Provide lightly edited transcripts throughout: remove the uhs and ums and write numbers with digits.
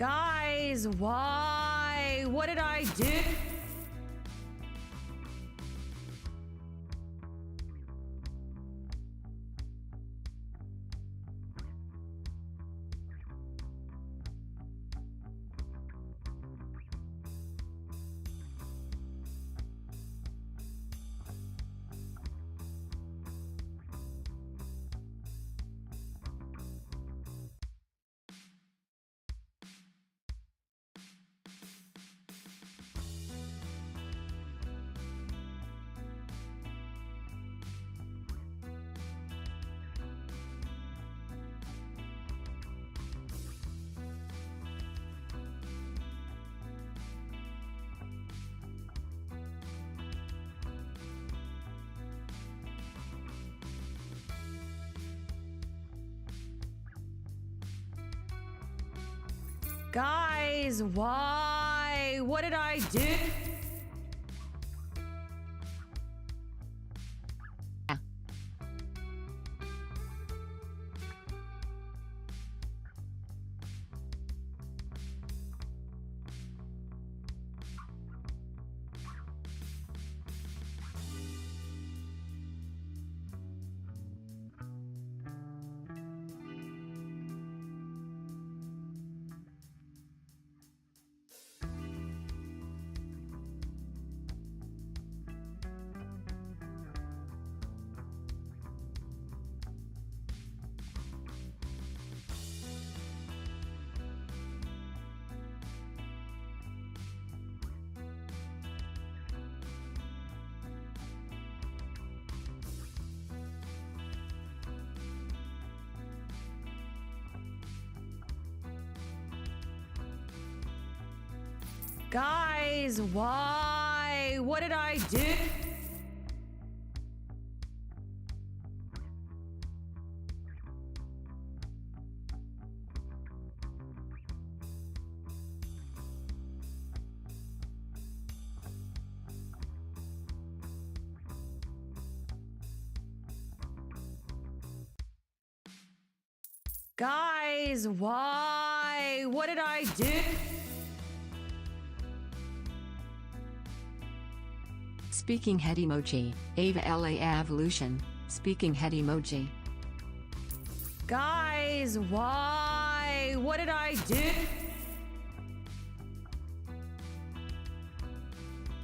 Guys, why? What did I do? Guys, why? What did I do? Guys, why? What did I do? Guys, why? What did I do? Speaking head emoji. AAAAAA evolution. Speaking head emoji. Guys, why? What did I do?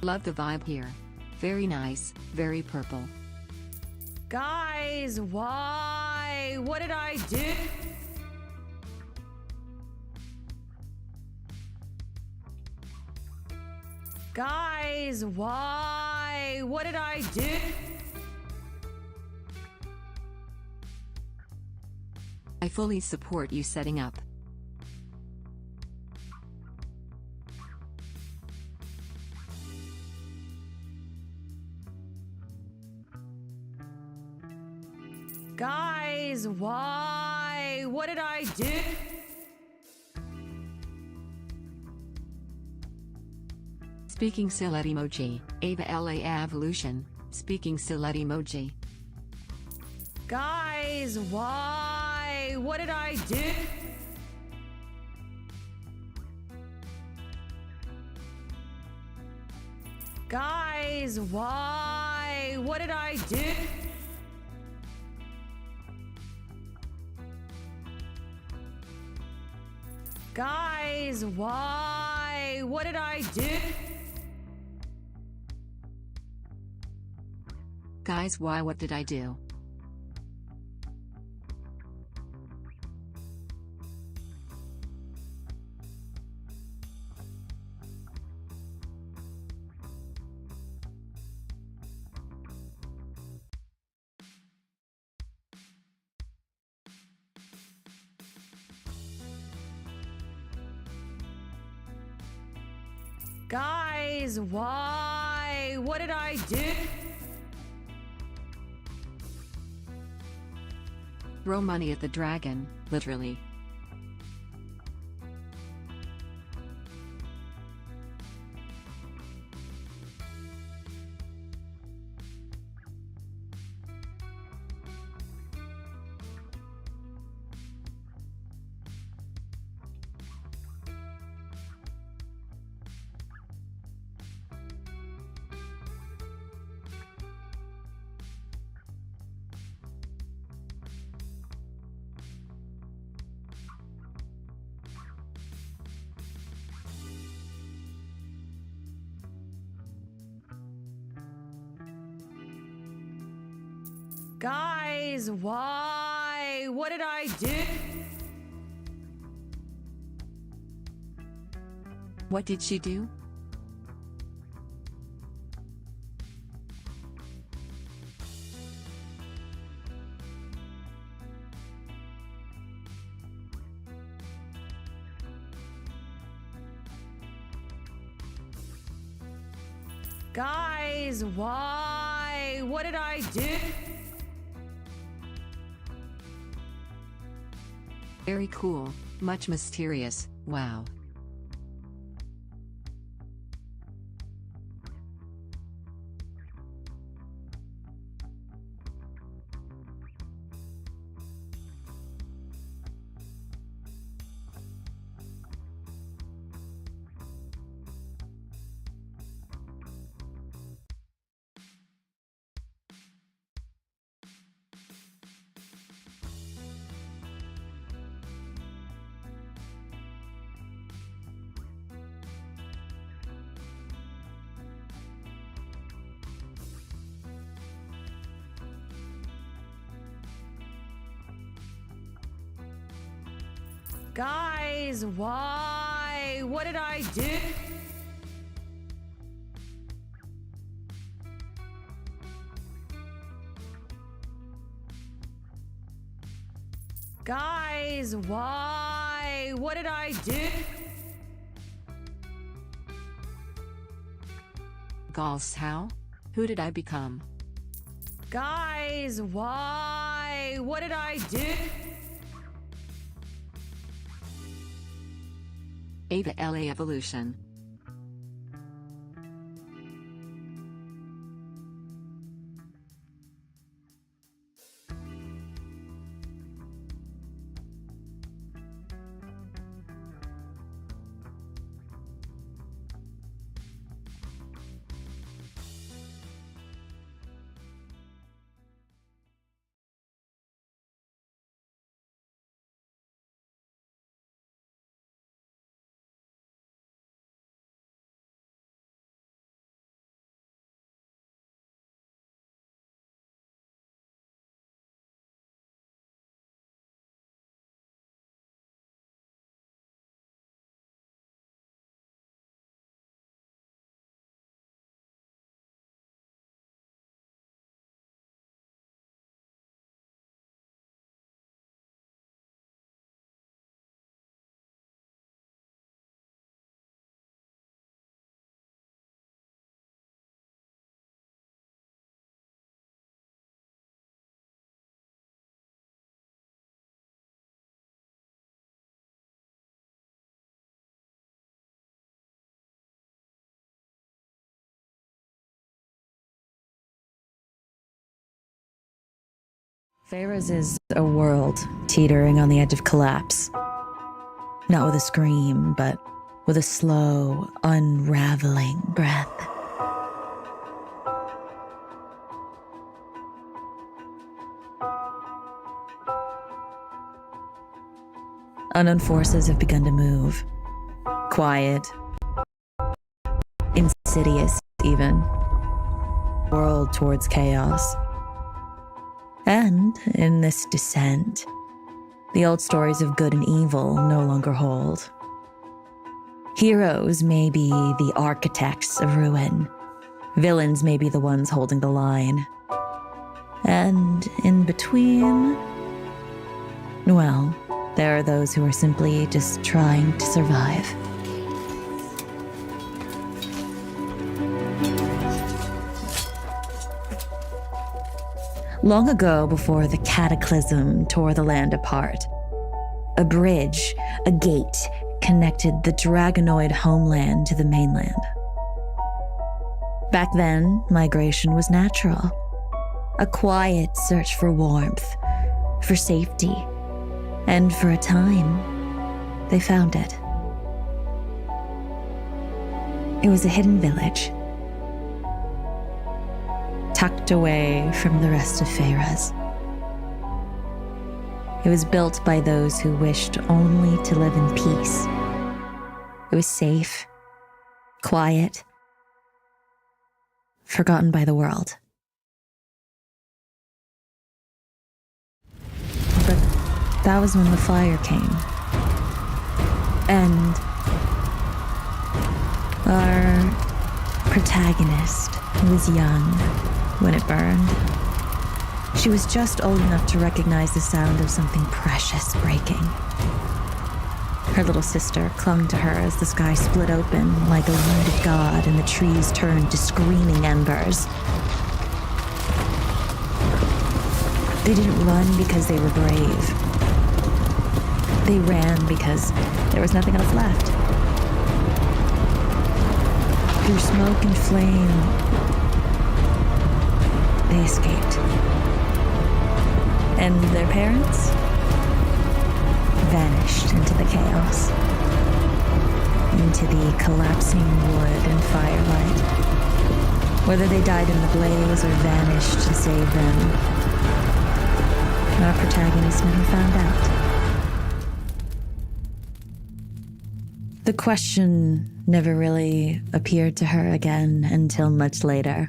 Love the vibe here. Very nice, very purple. Guys, why? What did I do? Guys, why? What did I do? I fully support you setting up. Guys, why? What did I do? Speaking silhouette emoji. AAAAAA evolution. Speaking silhouette emoji. Guys, why? What did I do? Guys, why? What did I do? Guys, why? What did I do? Guys, why? What did I do? Guys, why? What did I do? Throw money at the dragon, literally. Guys, why? What did I do? What did she do? Guys, why? What did I do? Very cool, much mysterious, wow. Guys, why? What did I do? Guys, why? What did I do? Galls, how? Who did I become? Guys, why? What did I do? AAAAAA evolution. Pharaoh's is a world teetering on the edge of collapse. Not with a scream, but with a slow, unraveling breath. Unknown forces have begun to move. Quiet. Insidious, even. World towards chaos. And in this descent, the old stories of good and evil no longer hold. Heroes may be the architects of ruin. Villains may be the ones holding the line. And in between, well, there are those who are simply just trying to survive. Long ago, before the cataclysm tore the land apart, a bridge, a gate, connected the dragonoid homeland to the mainland. Back then, migration was natural. A quiet search for warmth, for safety, and for a time, they found it. It was a hidden village, tucked away from the rest of Pharaoh's. It was built by those who wished only to live in peace. It was safe, quiet, forgotten by the world. That was when the fire came. And our protagonist was young when it burned. She was just old enough to recognize the sound of something precious breaking. Her little sister clung to her as the sky split open like a wounded god and the trees turned to screaming embers. They didn't run because they were brave. They ran because there was nothing else left. Through smoke and flame, they escaped. And their parents vanished into the chaos, into the collapsing wood and firelight. Whether they died in the blaze or vanished to save them, our protagonist never found out. The question never really appeared to her again until much later.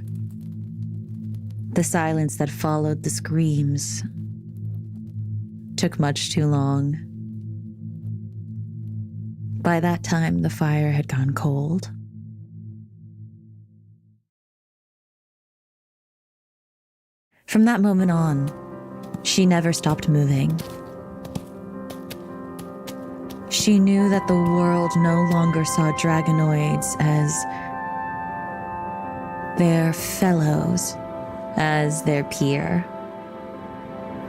The silence that followed the screams took much too long. By that time, the fire had gone cold. From that moment on, she never stopped moving. She knew that the world no longer saw dragonoids as their fellows, as their peer.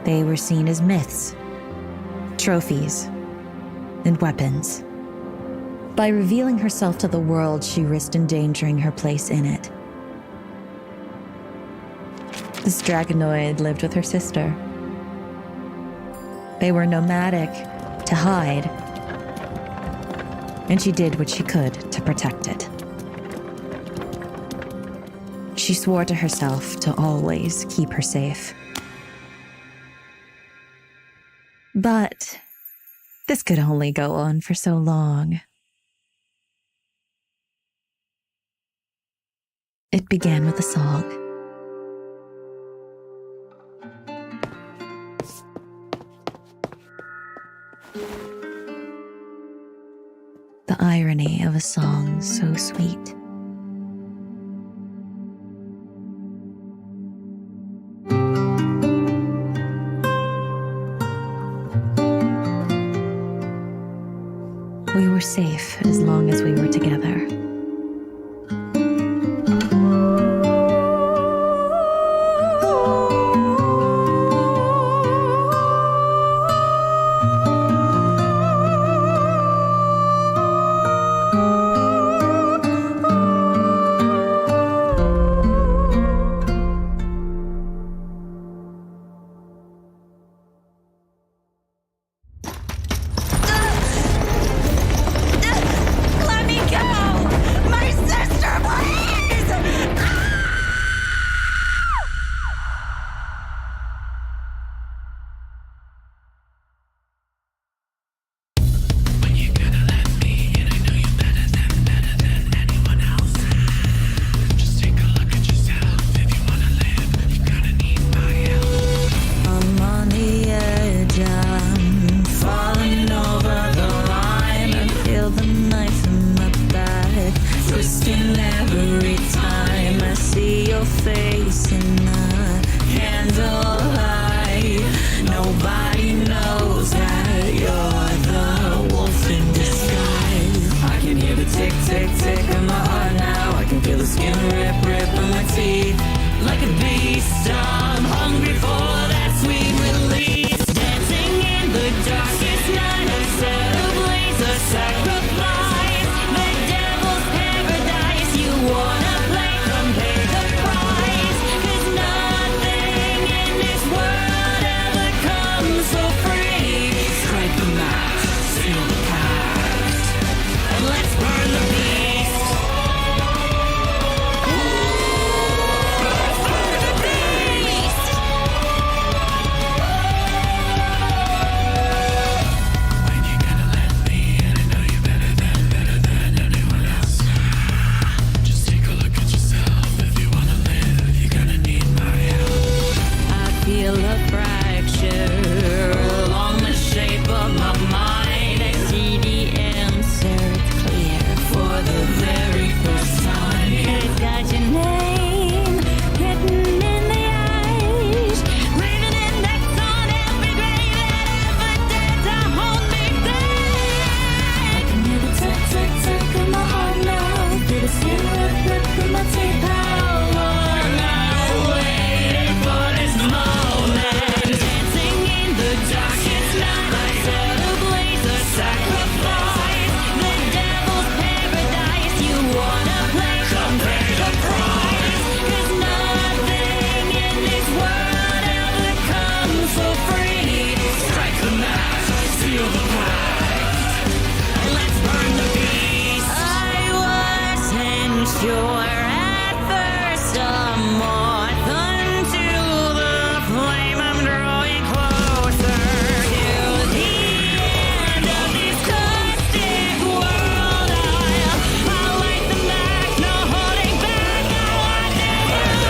They were seen as myths, trophies, and weapons. By revealing herself to the world, she risked endangering her place in it. This dragonoid lived with her sister. They were nomadic to hide, and she did what she could to protect it. She swore to herself to always keep her safe. But this could only go on for so long. It began with a song. The irony of a song so sweet. We were safe as long as we were together. So free. the pact. Let's burn the beast. I wasn't sure at first. A moth until the flame. I'm drawing closer to the end of this caustic world. I'll light them back, no holding back. I want to burn.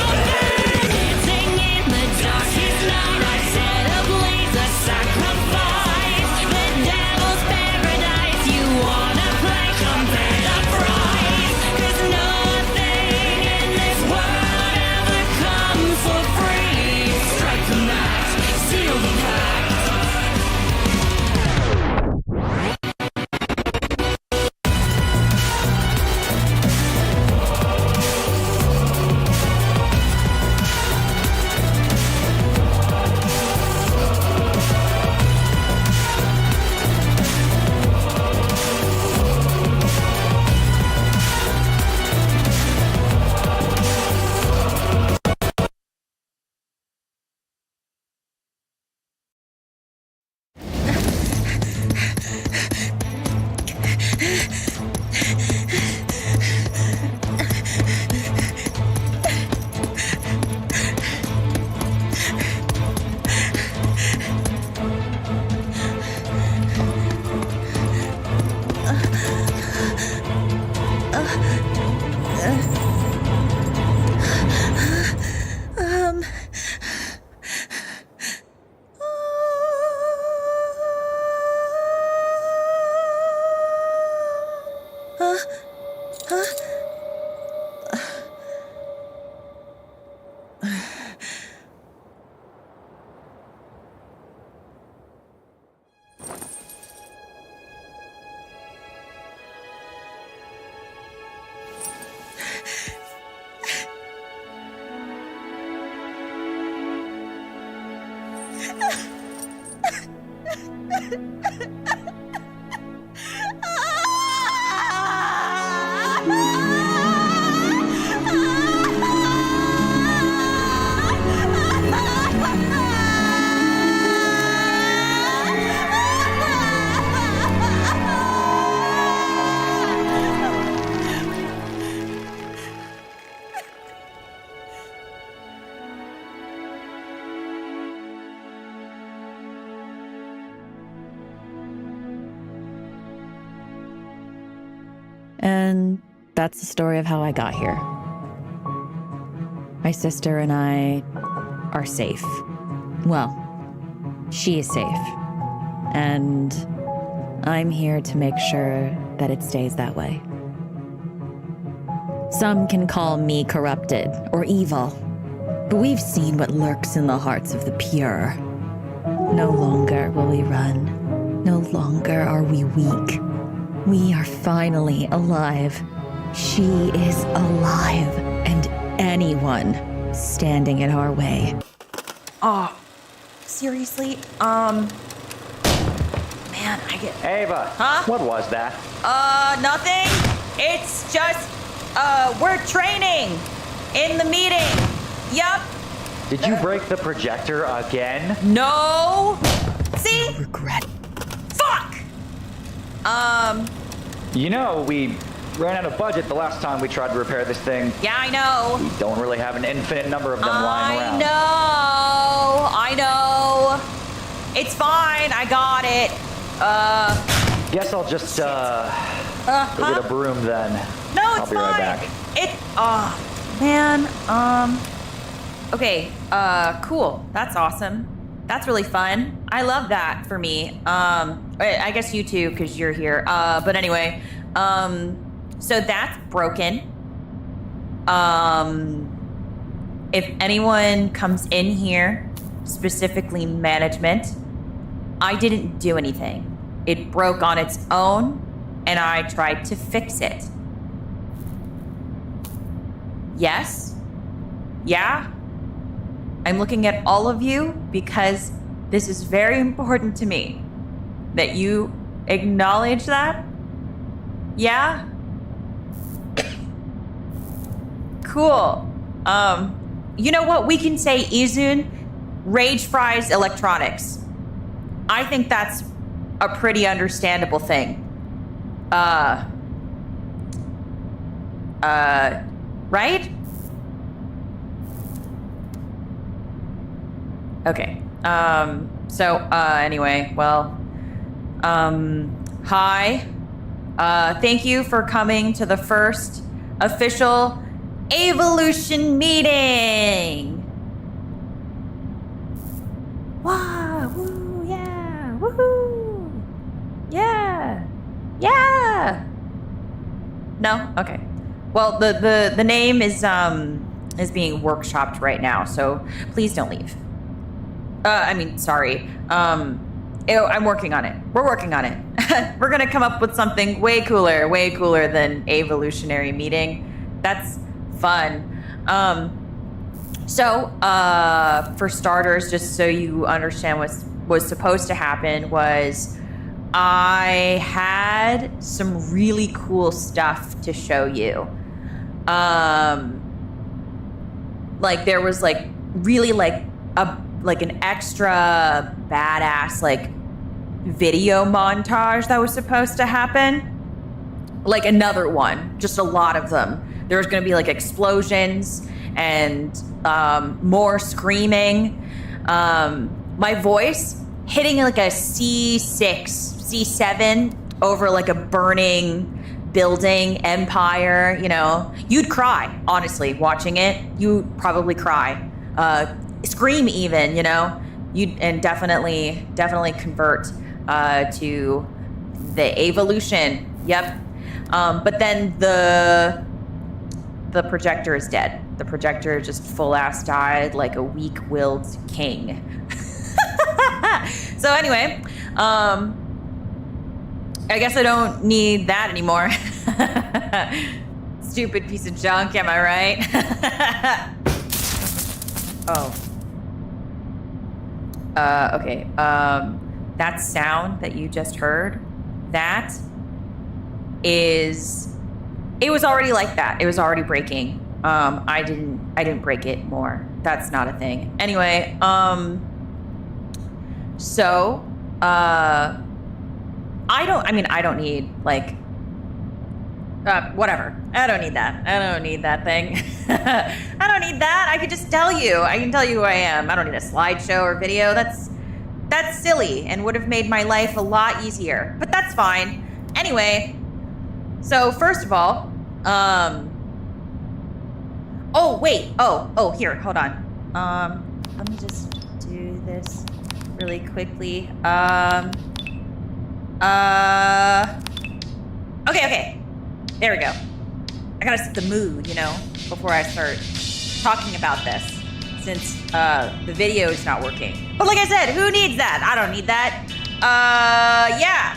Dancing in the darkest night, I set ablaze a sacrifice. The devil's paradise. You wanna play? Come pay the price. 'Cause nothing in this world ever comes for free. Strike the match, seal the pact. And that's the story of how I got here. My sister and I are safe. Well, she is safe. And I'm here to make sure that it stays that way. Some can call me corrupted or evil, but we've seen what lurks in the hearts of the pure. No longer will we run. No longer are we weak. We are finally alive. She is alive, and anyone standing in our way. Oh, seriously? Man, I get... Ava. Huh? What was that? Nothing. It's just, we're training in the meeting. Yup. Did you break the projector again? No. See? Regret. Fuck. You know, we ran out of budget the last time we tried to repair this thing. Yeah, I know. We don't really have an infinite number of them lying around. I know. It's fine. I got it. Guess I'll just, go get a broom then. No, I'll it's be fine. right back. Man, okay, cool. That's awesome. That's really fun. I love that for me. I guess you too, because you're here. But anyway, so that's broken. If anyone comes in here, specifically management, I didn't do anything. It broke on its own, and I tried to fix it. Yes? Yeah? I'm looking at all of you because this is very important to me. That you acknowledge that? Yeah? Cool. You know what? We can say Izun Rage Fries Electronics. I think that's a pretty understandable thing. Right? Okay. Anyway, well, hi. Thank you for coming to the first official Evolution meeting. Wow, woo, yeah, woohoo. Yeah. Yeah. No? Okay. Well, the name is being workshopped right now, so please don't leave. Sorry. I'm working on it. We're working on it. We're gonna come up with something way cooler than evolutionary meeting. That's fun. For starters, just so you understand what was supposed to happen was I had some really cool stuff to show you. There was really an extra badass video montage that was supposed to happen. Another one, just a lot of them. There was going to be explosions and more screaming. My voice hitting a C6, C7 over a burning building empire. You'd cry, honestly, watching it. You'd probably cry, scream even. You'd definitely convert to the evolution. Yep. But then the projector is dead. The projector just full ass died like a weak-willed king. So anyway, I guess I don't need that anymore. Stupid piece of junk, am I right? Oh. Okay. That sound that you just heard, it was already like that. It was already breaking. I didn't break it more. That's not a thing. Anyway, I don't need whatever. I don't need that. I don't need that thing. I don't need that. I could just tell you. I can tell you who I am. I don't need a slideshow or video. That's silly and would have made my life a lot easier. But that's fine. Anyway, so first of all, oh wait. Oh, here, hold on. Let me just do this really quickly. Okay. There we go. I gotta set the mood, before I start talking about this, since the video is not working. But like I said, who needs that? I don't need that. Yeah.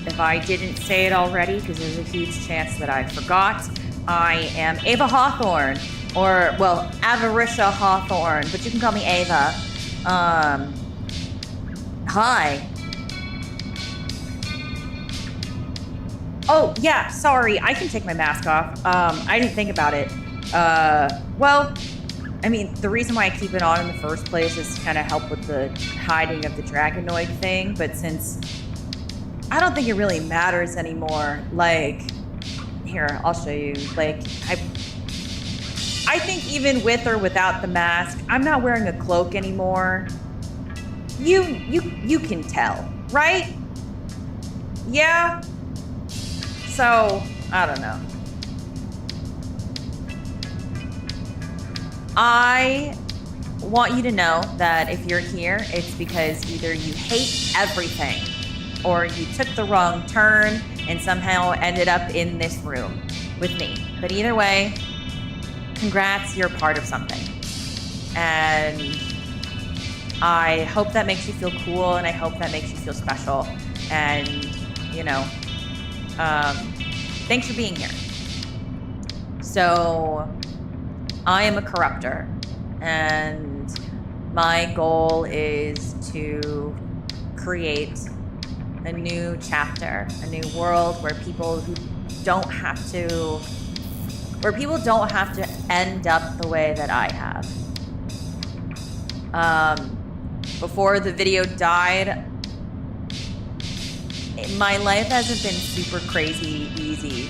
If I didn't say it already, because there's a huge chance that I forgot, I am Ava Hawthorne, or, well, Avaritia Hawthorne, but you can call me Ava. Hi. Oh, yeah, sorry, I can take my mask off. I didn't think about it. The reason why I keep it on in the first place is to kind of help with the hiding of the dragonoid thing, but since I don't think it really matters anymore, here, I'll show you, I think even with or without the mask, I'm not wearing a cloak anymore. You can tell, right? Yeah? So, I don't know. I want you to know that if you're here, it's because either you hate everything or you took the wrong turn and somehow ended up in this room with me. But either way, congrats, you're part of something. And I hope that makes you feel cool, and I hope that makes you feel special. And, thanks for being here. So, I am a corruptor, and my goal is to create a new chapter, a new world where people don't have to end up the way that I have. before the video died, my life hasn't been super crazy easy.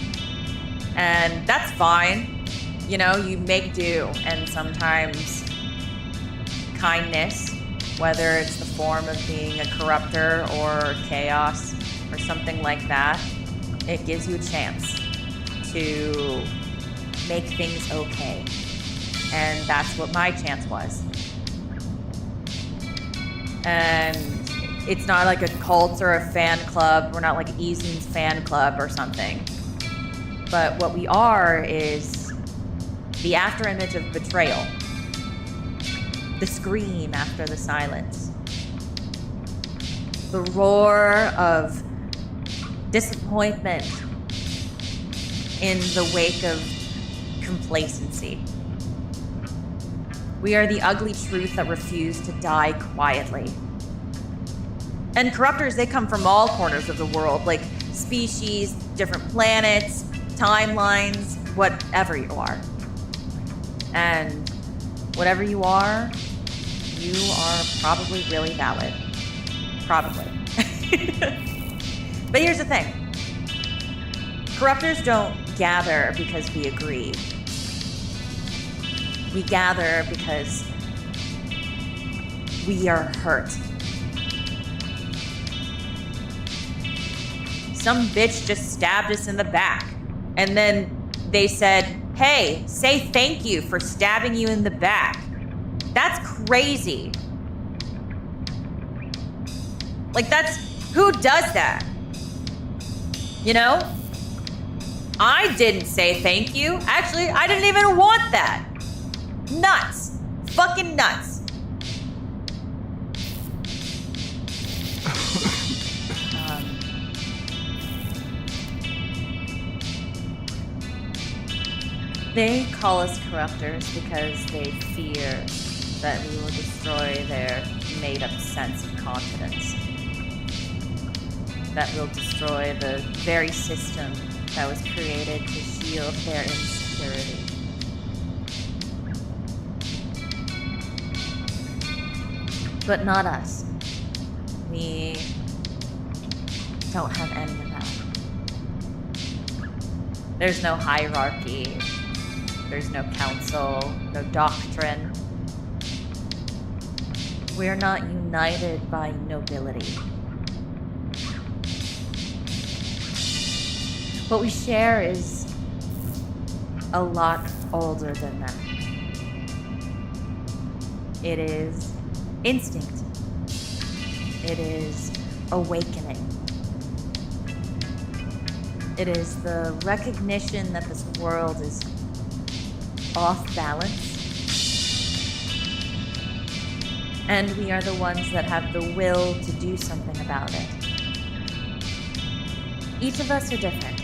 And that's fine. You know, you make do. And sometimes kindness, whether it's the form of being a corruptor or chaos or something like that, it gives you a chance to make things okay. And that's what my chance was. And it's not like a cult or a fan club. We're not like Izun's fan club or something. But what we are is the after image of betrayal. The scream after the silence. The roar of disappointment in the wake of complacency. We are the ugly truth that refused to die quietly. And corruptors, they come from all corners of the world, like species, different planets, timelines, whatever you are. And whatever you are probably really valid. Probably. But here's the thing. Corruptors don't gather because we agree. We gather because we are hurt. Some bitch just stabbed us in the back. And then they said, hey, say thank you for stabbing you in the back. That's crazy. Like, who does that? You know? I didn't say thank you. Actually, I didn't even want that. Nuts. Fucking nuts. They call us corruptors because they fear that we will destroy their made-up sense of confidence. That will destroy the very system that was created to shield their insecurity. But not us. We don't have any of that. There's no hierarchy. There's no council, no doctrine. We're not united by nobility. What we share is a lot older than that. It is instinct. It is awakening. It is the recognition that this world is off balance. And we are the ones that have the will to do something about it. Each of us are different.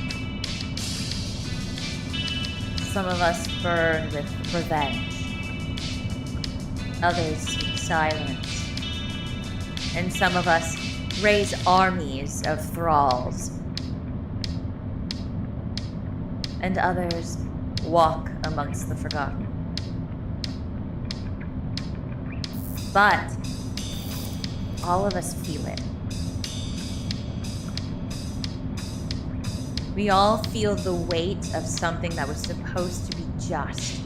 Some of us burn with revenge. Others seek silence. And some of us raise armies of thralls. And others walk amongst the forgotten. But all of us feel it. We all feel the weight of something that was supposed to be just.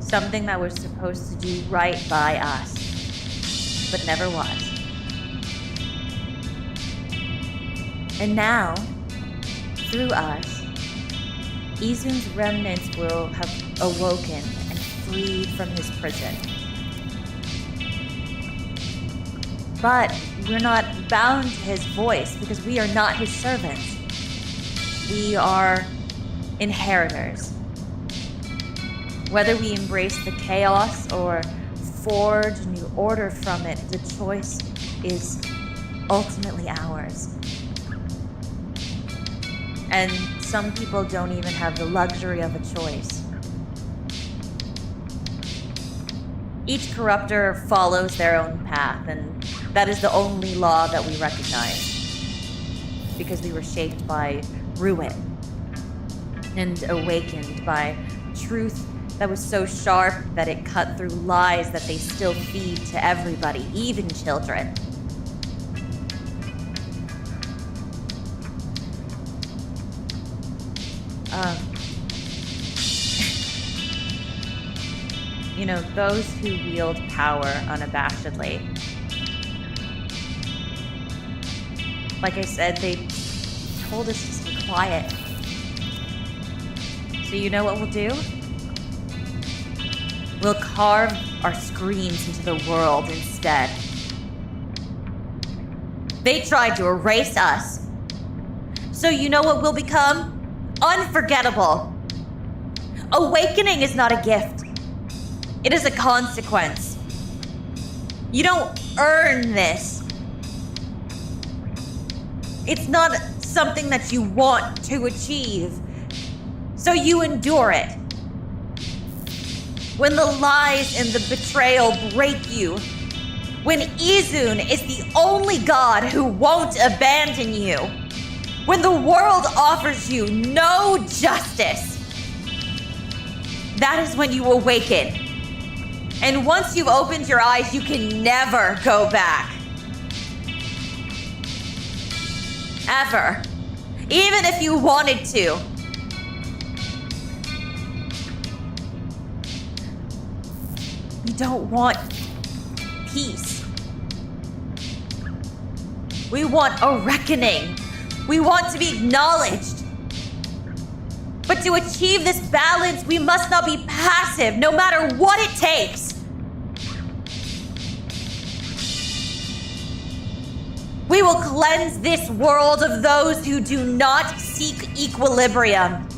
Something that was supposed to do right by us, but never was. And now, through us, Izun's remnants will have awoken and freed from his prison. But we're not bound to his voice because we are not his servants. We are inheritors. Whether we embrace the chaos or forge new order from it, the choice is ultimately ours. And some people don't even have the luxury of a choice. Each corruptor follows their own path, and that is the only law that we recognize. Because we were shaped by ruin and awakened by truth that was so sharp that it cut through lies that they still feed to everybody, even children. You know, those who wield power unabashedly. Like I said, they told us to stay quiet. So you know what we'll do? We'll carve our screams into the world instead. They tried to erase us. So you know what we'll become? Unforgettable. Awakening is not a gift. It is a consequence. You don't earn this. It's not something that you want to achieve. So you endure it. When the lies and the betrayal break you, when Izun is the only god who won't abandon you, when the world offers you no justice, that is when you awaken. And once you've opened your eyes, you can never go back. Ever. Even if you wanted to. We don't want peace. We want a reckoning. We want to be acknowledged. But to achieve this balance, we must not be passive, no matter what it takes. We will cleanse this world of those who do not seek equilibrium,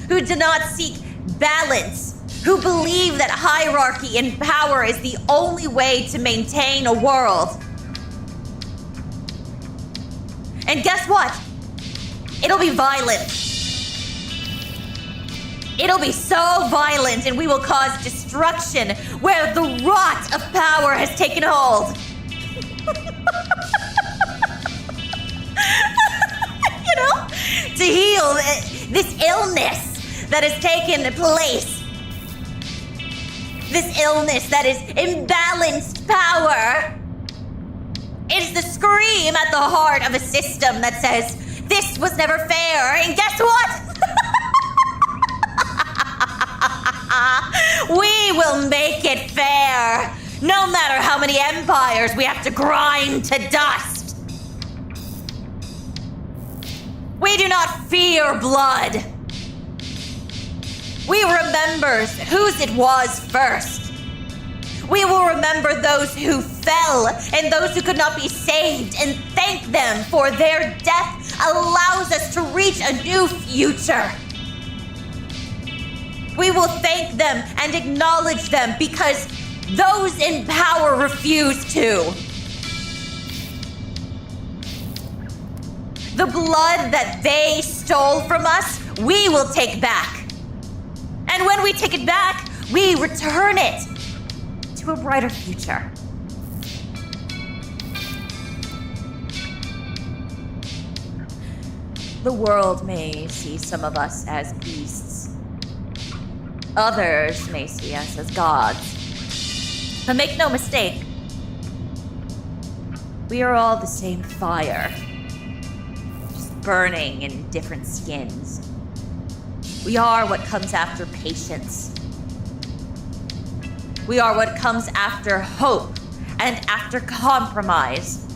who do not seek balance, who believe that hierarchy and power is the only way to maintain a world. And guess what? It'll be violent. It'll be so violent, and we will cause destruction where the rot of power has taken hold. You know, to heal this illness that has taken place. This illness that is imbalanced power. It is the scream at the heart of a system that says, this was never fair, and guess what? We will make it fair, no matter how many empires we have to grind to dust. We do not fear blood. We remember whose it was first. We will remember those who fell and those who could not be saved, and thank them for their death allows us to reach a new future. We will thank them and acknowledge them because those in power refuse to. The blood that they stole from us, we will take back. And when we take it back, we return it to a brighter future. The world may see some of us as beasts. Others may see us as gods. But make no mistake, we are all the same fire, just burning in different skins. We are what comes after patience. We are what comes after hope and after compromise.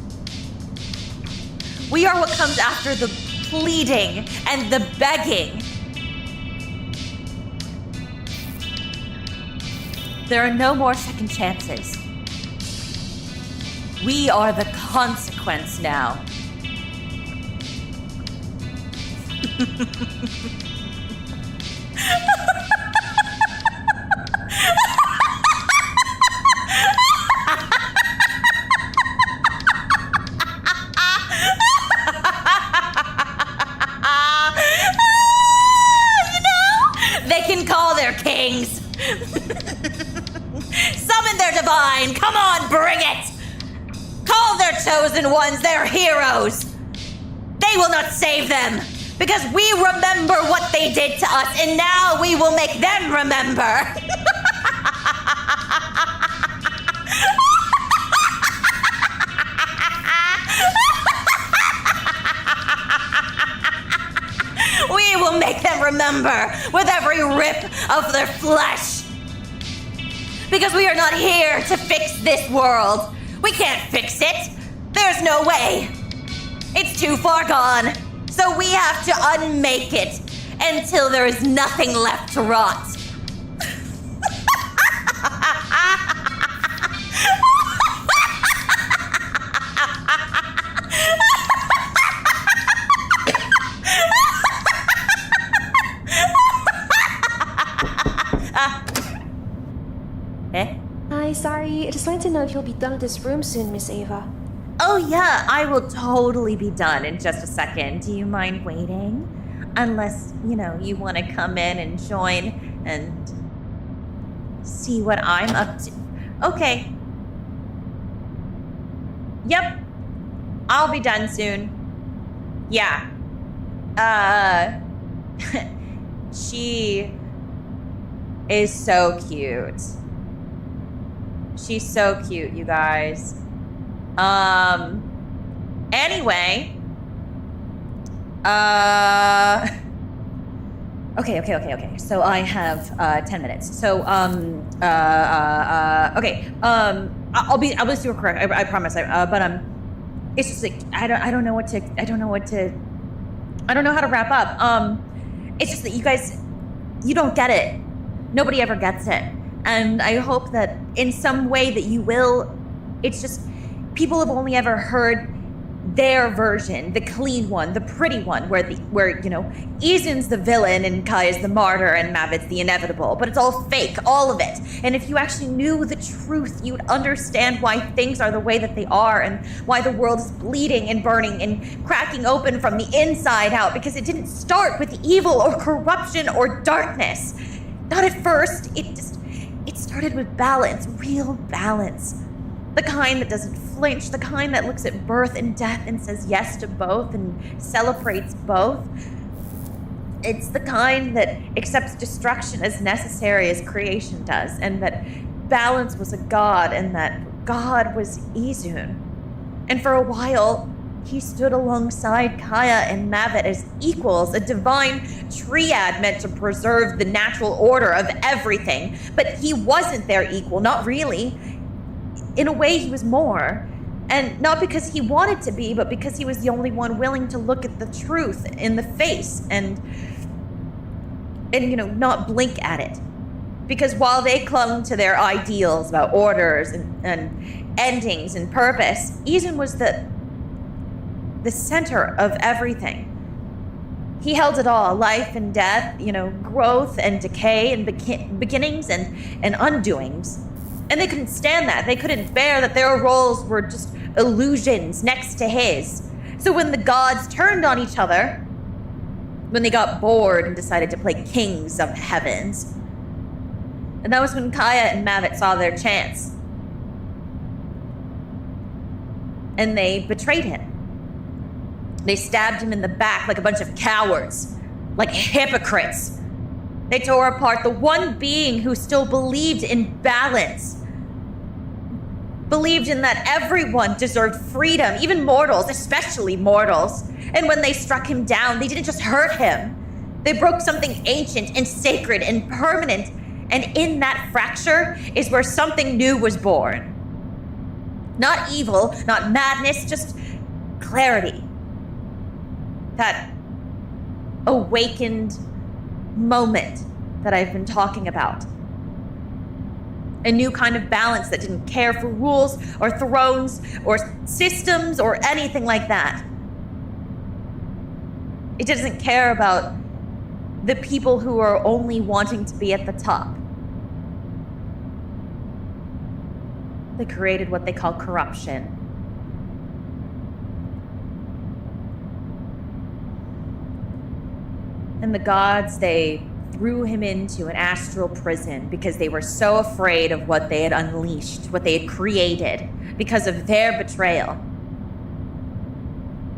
We are what comes after the pleading and the begging. There are no more second chances. We are the consequence now. They can call their kings. Summon their divine. Come on, bring it. Call their chosen ones their heroes. They will not save them. Because we remember what they did to us, and now we will make them remember. We will make them remember with every rip of their flesh. Because we are not here to fix this world. We can't fix it. There's no way. It's too far gone. So we have to unmake it until there is nothing left to rot. Hi, sorry. I just wanted to know if you'll be done with this room soon, Miss Ava. Oh yeah, I will totally be done in just a second. Do you mind waiting? Unless, you want to come in and join and see what I'm up to. Okay. Yep. I'll be done soon. Yeah. She is so cute. She's so cute, you guys. Anyway. Okay. So I have 10 minutes. So okay. I'll be super quick. I promise. But it's just like I don't know how to wrap up. It's just that you guys, you don't get it. Nobody ever gets it. And I hope that in some way that you will. It's just people have only ever heard their version, the clean one, the pretty one, where Izin's the villain and Kaya's the martyr and Mavit's the inevitable, but it's all fake, all of it. And if you actually knew the truth, you'd understand why things are the way that they are and why the world is bleeding and burning and cracking open from the inside out, because it didn't start with evil or corruption or darkness. Not at first. It started with balance, real balance. The kind that doesn't flinch, the kind that looks at birth and death and says yes to both and celebrates both. It's the kind that accepts destruction as necessary as creation does, and that balance was a god, and that God was Izun. And for a while, he stood alongside Kaya and Mavit as equals, a divine triad meant to preserve the natural order of everything. But he wasn't their equal, not really. In a way, he was more. And not because he wanted to be, but because he was the only one willing to look at the truth in the face and not blink at it. Because while they clung to their ideals about orders and endings and purpose, Izun was the center of everything. He held it all, life and death, growth and decay and beginnings and undoings. And they couldn't stand that. They couldn't bear that their roles were just illusions next to his. So when the gods turned on each other, when they got bored and decided to play kings of heavens, and that was when Kaya and Mavit saw their chance. And they betrayed him. They stabbed him in the back like a bunch of cowards, like hypocrites. They tore apart the one being who still believed in balance. Believed in that everyone deserved freedom, even mortals, especially mortals. And when they struck him down, they didn't just hurt him. They broke something ancient and sacred and permanent. And in that fracture is where something new was born. Not evil, not madness, just clarity. That awakened moment that I've been talking about. A new kind of balance that didn't care for rules or thrones or systems or anything like that. It doesn't care about the people who are only wanting to be at the top. They created what they call corruption. And the gods, they threw him into an astral prison because they were so afraid of what they had unleashed, what they had created, because of their betrayal.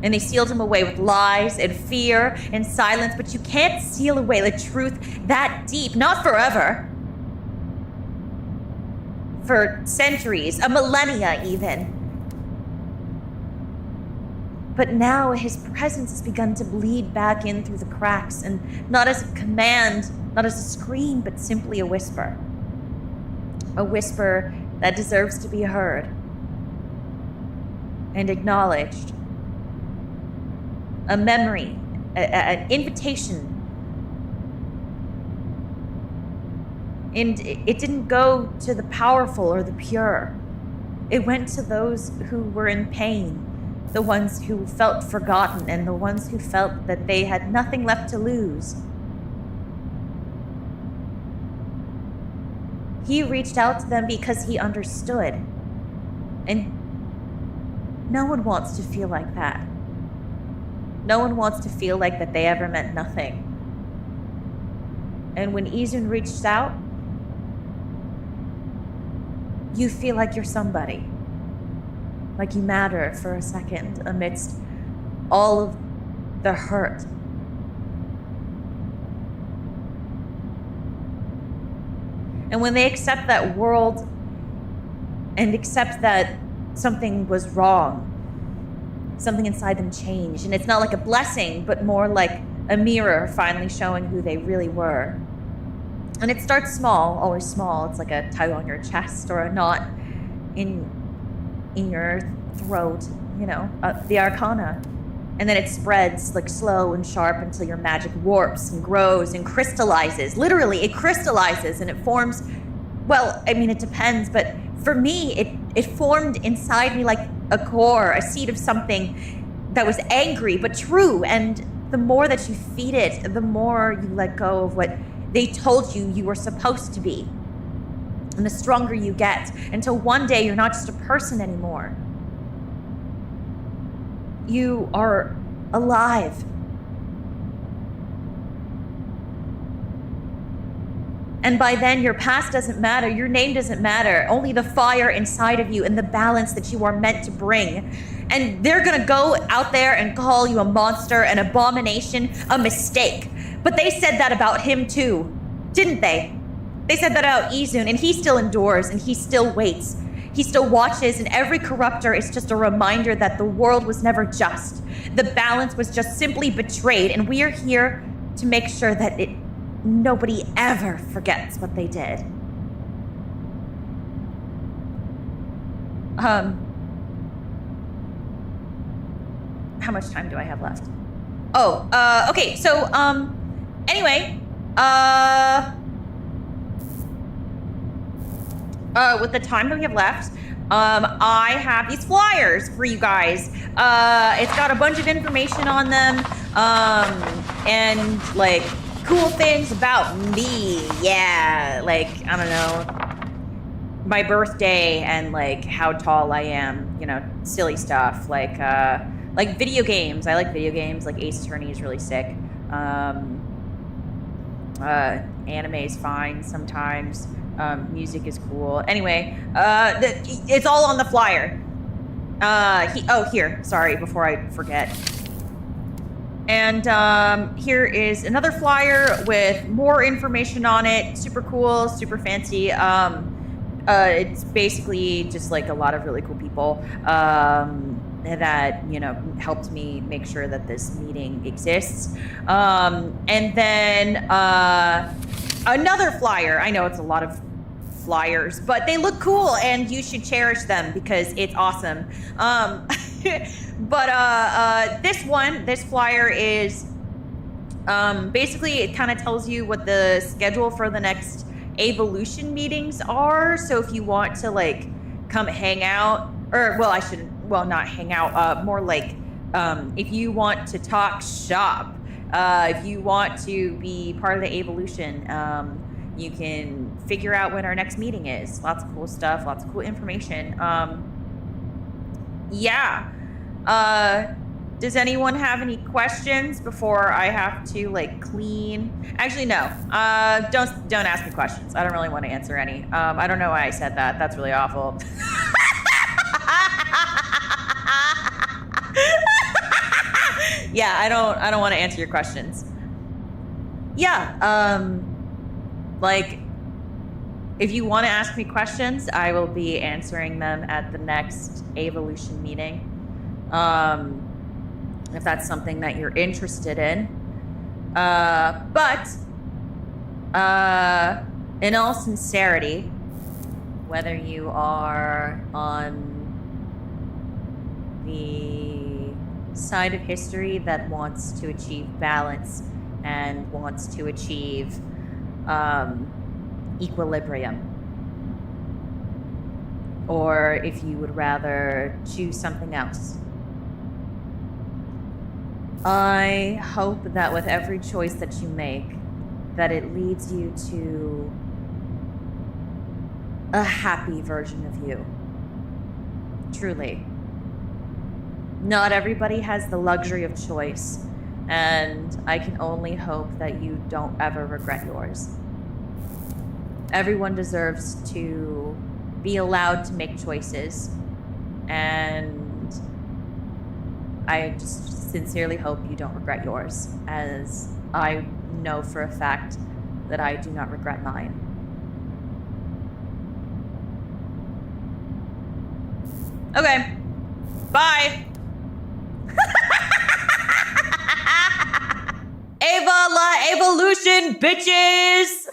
And they sealed him away with lies and fear and silence, but you can't seal away the truth that deep, not forever. For centuries, a millennia even. But now his presence has begun to bleed back in through the cracks, and not as a command, not as a scream, but simply a whisper. A whisper that deserves to be heard and acknowledged. A memory, an invitation. And it didn't go to the powerful or the pure. It went to those who were in pain, the ones who felt forgotten, and the ones who felt that they had nothing left to lose. He reached out to them because he understood. And no one wants to feel like that. No one wants to feel like that they ever meant nothing. And when Izun reached out, you feel like you're somebody. Like you matter for a second amidst all of the hurt. And when they accept that world and accept that something was wrong, something inside them changed. And it's not like a blessing, but more like a mirror finally showing who they really were. And it starts small, always small. It's like a tug on your chest or a knot in your throat, you know, the arcana. And then it spreads like slow and sharp until your magic warps and grows and crystallizes. Literally, it crystallizes and it forms, well, I mean, it depends, but for me, it formed inside me like a core, a seed of something that was angry but true. And the more that you feed it, the more you let go of what they told you were supposed to be. And the stronger you get, until one day you're not just a person anymore. You are alive. And by then, your past doesn't matter, your name doesn't matter, only the fire inside of you and the balance that you are meant to bring. And they're gonna go out there and call you a monster, an abomination, a mistake. But they said that about him too, didn't they? They said that about Izun, and he still endures, and he still waits. He still watches, and every corruptor is just a reminder that the world was never just. The balance was just simply betrayed, and we are here to make sure that nobody ever forgets what they did. How much time do I have left? Oh, okay, so, anyway, with the time that we have left, I have these flyers for you guys. It's got a bunch of information on them, and, like, cool things about me. Yeah, like, I don't know, my birthday and, like, how tall I am, you know, silly stuff. Like video games. I like video games. Like, Ace Attorney is really sick. Anime is fine sometimes. Music is cool. Anyway, it's all on the flyer. Here, sorry, before I forget. And here is another flyer with more information on it. Super cool, super fancy. It's basically just like a lot of really cool people that, you know, helped me make sure that this meeting exists. And then another flyer. I know it's a lot of flyers, but they look cool and you should cherish them because it's awesome. But this flyer is basically, it kind of tells you what the schedule for the next Evolution meetings are. So if you want to, like, come hang out, or not hang out, more like if you want to talk shop, if you want to be part of the Evolution, you can figure out when our next meeting is. Lots of cool stuff, lots of cool information. Does anyone have any questions before I have to, like, clean? Actually, no. Don't ask me questions. I don't really want to answer any. I don't know why I said that. That's really awful. Yeah, I don't want to answer your questions. Yeah, like, if you want to ask me questions, I will be answering them at the next Evolution meeting. If that's something that you're interested in. But in all sincerity, whether you are on the side of history that wants to achieve balance and wants to achieve equilibrium, or if you would rather choose something else, I hope that with every choice that you make, that it leads you to a happy version of you. Truly. Not everybody has the luxury of choice, and I can only hope that you don't ever regret yours. Everyone deserves to be allowed to make choices, and I just sincerely hope you don't regret yours, as I know for a fact that I do not regret mine. Okay. Bye. Ava La Evolution, bitches!